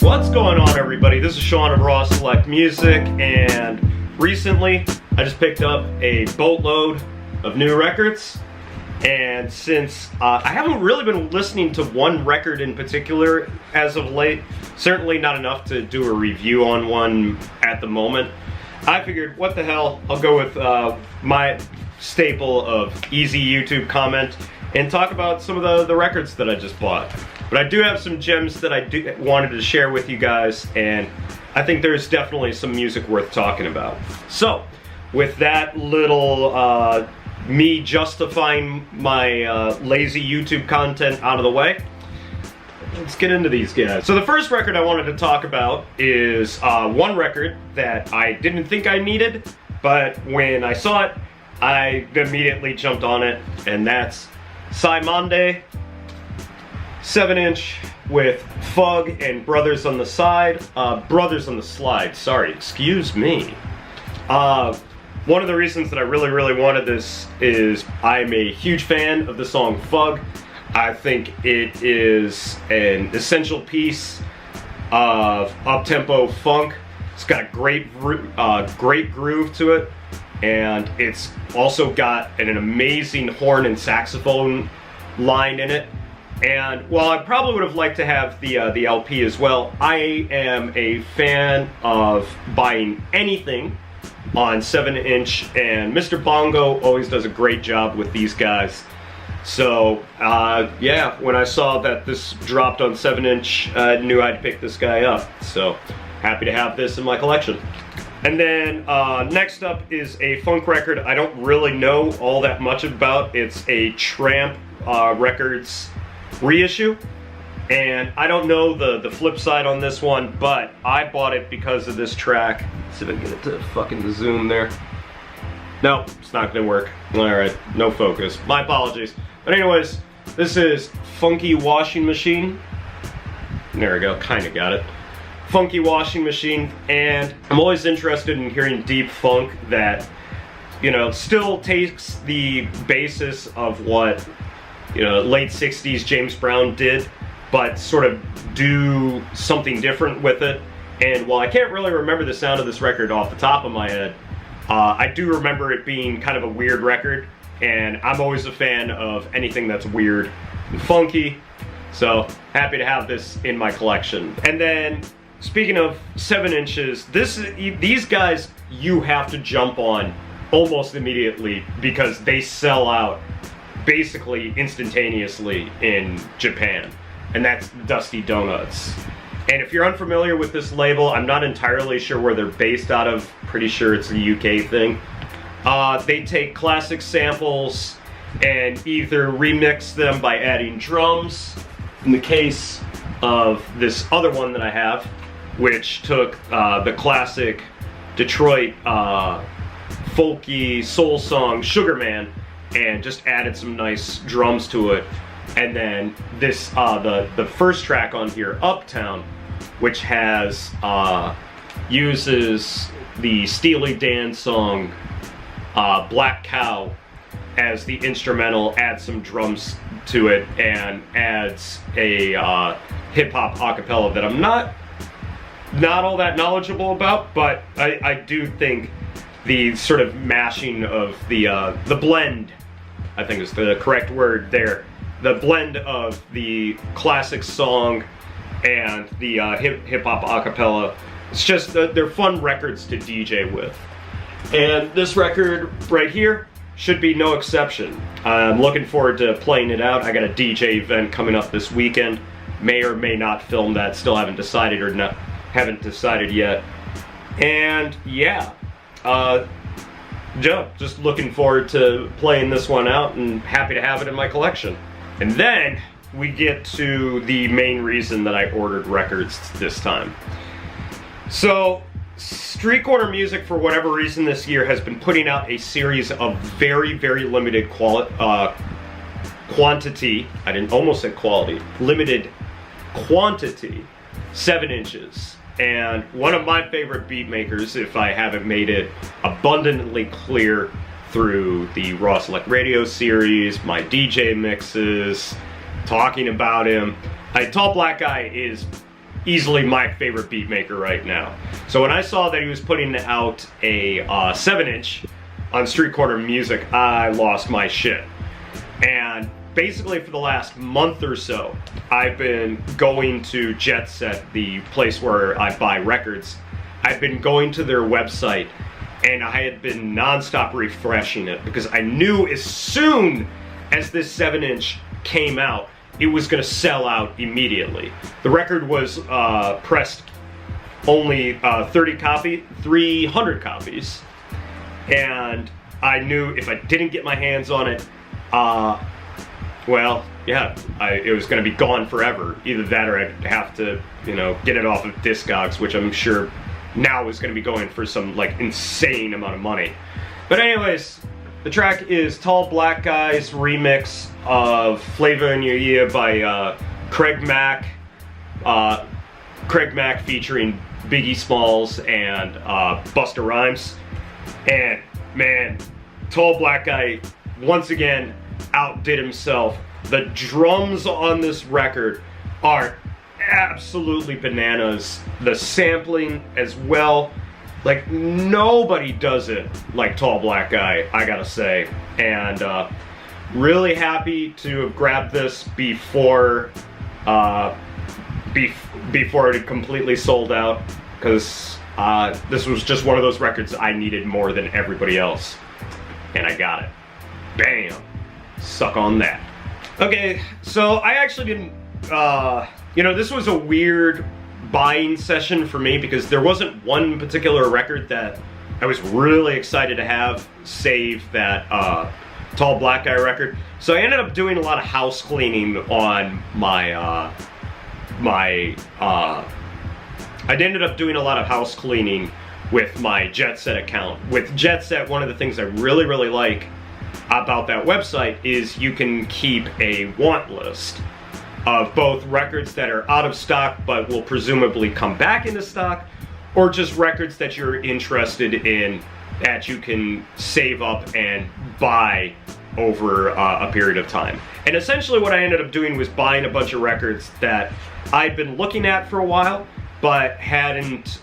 What's going on, everybody? This is Sean of Raw Select Music, and recently I just picked up a boatload of new records. And since I haven't really been listening to one record in particular as of late, certainly not enough to do a review on one at the moment, I figured, what the hell, I'll go with my staple of easy YouTube comment and talk about some of the records that I just bought. But I do have some gems that I wanted to share with you guys, and I think there's definitely some music worth talking about. So, with that little me justifying my lazy YouTube content out of the way, let's get into these guys. So the first record I wanted to talk about is one record that I didn't think I needed, but when I saw it, I immediately jumped on it, and that's Cymande 7-inch with Fug and Brothers on the Side. Brothers on the Slide, sorry, excuse me. One of the reasons that I really wanted this is I'm a huge fan of the song Fug. I think it is an essential piece of up-tempo funk. It's got a great groove to it, and it's also got an amazing horn and saxophone line in it. And while I probably would have liked to have the LP as well, I am a fan of buying anything on 7-inch, and Mr. Bongo always does a great job with these guys. So yeah, when I saw that this dropped on 7-inch, I knew I'd pick this guy up. So happy to have this in my collection. And then next up is a funk record I don't really know all that much about. It's a Tramp Records reissue, and I don't know the flip side on this one, but I bought it because of this track. Let's see if I can get it to fucking zoom there. No, it's not gonna work. Alright, no focus. My apologies. But anyways, this is Funky Washing Machine. There we go, kinda got it. Funky Washing Machine, and I'm always interested in hearing deep funk that, you know, still takes the basis of what, you know, late 60s James Brown did, but sort of do something different with it. And while I can't really remember the sound of this record off the top of my head, I do remember it being kind of a weird record, and I'm always a fan of anything that's weird and funky, so happy to have this in my collection. And then, speaking of 7-inches, these guys you have to jump on almost immediately because they sell out basically instantaneously in Japan, and that's Dusty Donuts. And if you're unfamiliar with this label, I'm not entirely sure where they're based out of. Pretty sure it's a UK thing. They take classic samples and either remix them by adding drums. In the case of this other one that I have, which took the classic Detroit folky soul song Sugar Man and just added some nice drums to it. And then this, the first track on here, Uptown, which has, uses the Steely Dan song, Black Cow, as the instrumental, adds some drums to it, and adds a hip-hop acapella that I'm not all that knowledgeable about, but I do think the sort of mashing of the blend, I think is the correct word there, the blend of the classic song and the hip-hop acapella, it's just, they're fun records to DJ with. And this record right here should be no exception. I'm looking forward to playing it out. I got a DJ event coming up this weekend. May or may not film that, still haven't decided yet. And yeah, just looking forward to playing this one out and happy to have it in my collection. And then we get to the main reason that I ordered records this time. So, Street Corner Music, for whatever reason this year, has been putting out a series of very limited quantity, I didn't almost say quality, limited quantity 7-inches. And one of my favorite beat makers, if I haven't made it abundantly clear through the Raw Select Radio series, my DJ mixes, talking about him, Tall Black Guy is easily my favorite beat maker right now. So when I saw that he was putting out a 7-inch on Street Corner Music, I lost my shit. And basically for the last month or so, I've been going to Jet Set, the place where I buy records. I've been going to their website, and I had been non-stop refreshing it because I knew as soon as this 7-inch came out, it was going to sell out immediately. The record was pressed only 300 copies, and I knew if I didn't get my hands on it, well, yeah, it was going to be gone forever. Either that or I'd have to, you know, get it off of Discogs, which I'm sure now is going to be going for some, like, insane amount of money. But anyways, the track is Tall Black Guy's remix of Flavor in Your Ear by Craig Mack. Craig Mack featuring Biggie Smalls and Busta Rhymes. And, man, Tall Black Guy, once again, outdid himself. The drums on this record are absolutely bananas. The sampling as well. Like, nobody does it like Tall Black Guy, I gotta say. And really happy to have grabbed this before before it had completely sold out, because this was just one of those records I needed more than everybody else. And I got it. Bam! Suck on that. Okay, so I actually didn't, you know, this was a weird buying session for me because there wasn't one particular record that I was really excited to have, save that Tall Black Guy record. So I ended up doing a lot of house cleaning on my, I ended up doing a lot of house cleaning with my Jet Set account. With Jet Set, one of the things I really, really like about that website is you can keep a want list of both records that are out of stock but will presumably come back into stock, or just records that you're interested in that you can save up and buy over a period of time. And essentially what I ended up doing was buying a bunch of records that I'd been looking at for a while but hadn't,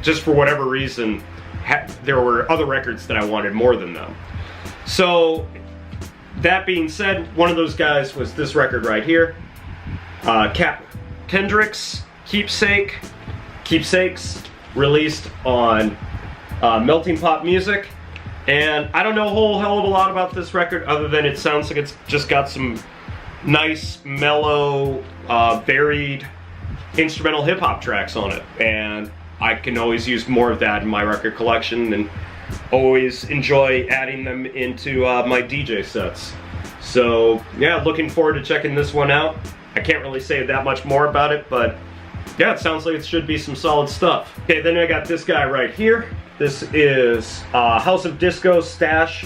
just for whatever reason, there were other records that I wanted more than them. So, that being said, one of those guys was this record right here. Kendrick's Keepsakes, released on Melting Pot Music. And I don't know a whole hell of a lot about this record other than it sounds like it's just got some nice, mellow, varied instrumental hip-hop tracks on it. And I can always use more of that in my record collection, and always enjoy adding them into my DJ sets. So yeah, looking forward to checking this one out. I can't really say that much more about it, but yeah, it sounds like it should be some solid stuff. Okay, then I got this guy right here. This is House of Disco Stash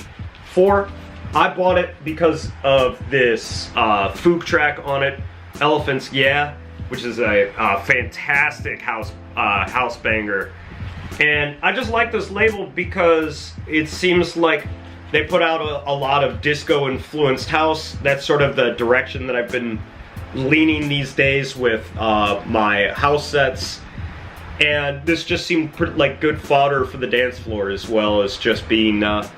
4. I bought it because of this Fook track on it, Elephants Yeah, which is a fantastic house banger. And I just like this label because it seems like they put out a lot of disco-influenced house. That's sort of the direction that I've been leaning these days with my house sets. And this just seemed like good fodder for the dance floor, as well as just being a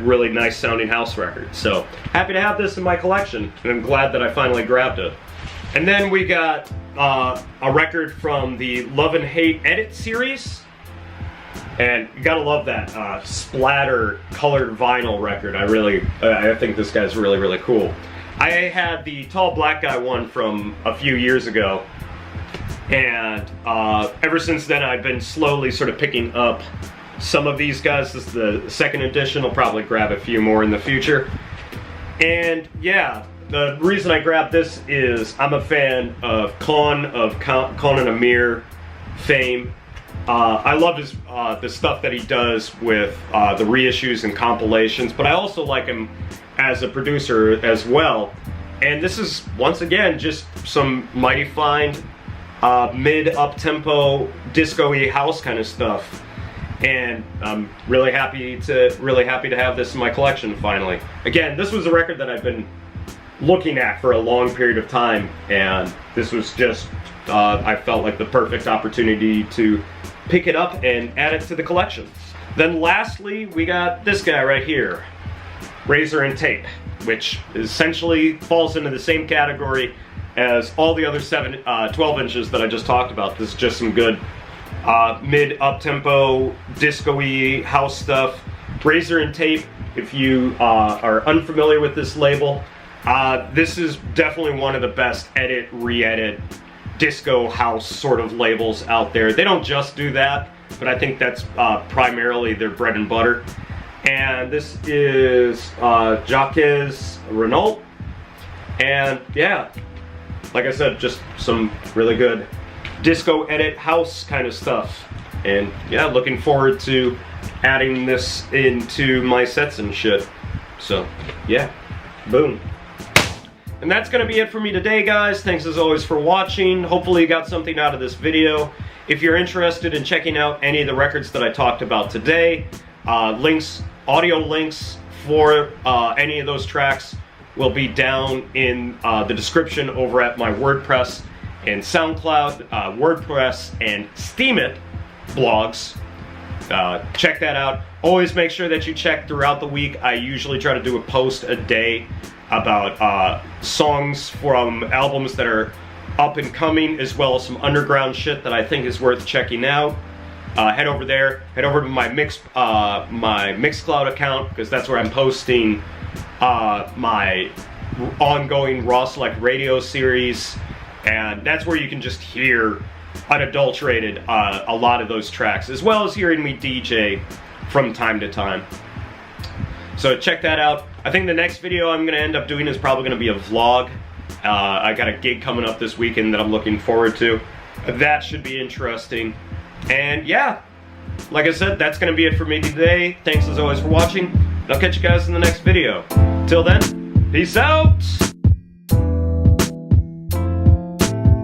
really nice sounding house record. So happy to have this in my collection, and I'm glad that I finally grabbed it. And then we got a record from the Love and Hate Edit series. And you gotta love that splatter colored vinyl record. I think this guy's really, really cool. I had the Tall Black Guy one from a few years ago, and ever since then I've been slowly sort of picking up some of these guys. This is the second edition. I'll probably grab a few more in the future. And yeah, the reason I grabbed this is I'm a fan of Con and Amir fame. I love his the stuff that he does with the reissues and compilations, but I also like him as a producer as well. And this is, once again, just some mighty fine mid-up-tempo disco-y house kind of stuff. And I'm really happy to have this in my collection finally. Again, this was a record that I've been looking at for a long period of time, and this was just, I felt like the perfect opportunity to pick it up and add it to the collection. Then lastly, we got this guy right here, Razor and Tape, which essentially falls into the same category as all the other 12 inches that I just talked about. This is just some good mid-up-tempo, disco-y house stuff. Razor and Tape, if you are unfamiliar with this label, this is definitely one of the best edit, re-edit, disco house sort of labels out there. They don't just do that, but I think that's primarily their bread and butter. And this is Jacques Renault, and yeah, like I said, just some really good disco edit house kind of stuff. And yeah, looking forward to adding this into my sets and shit. So yeah, boom. And that's gonna be it for me today, guys. Thanks as always for watching. Hopefully you got something out of this video. If you're interested in checking out any of the records that I talked about today, audio links for any of those tracks will be down in the description over at my WordPress and SoundCloud, WordPress and Steemit blogs. Check that out. Always make sure that you check throughout the week. I usually try to do a post a day about songs from albums that are up and coming, as well as some underground shit that I think is worth checking out. Head over there. Head over to my Mixcloud account, because that's where I'm posting my ongoing Raw Select radio series, and that's where you can just hear unadulterated a lot of those tracks, as well as hearing me DJ from time to time. So check that out. I think the next video I'm going to end up doing is probably going to be a vlog. I got a gig coming up this weekend that I'm looking forward to. That should be interesting. And yeah, like I said, that's going to be it for me today. Thanks as always for watching. I'll catch you guys in the next video. Till then, peace out!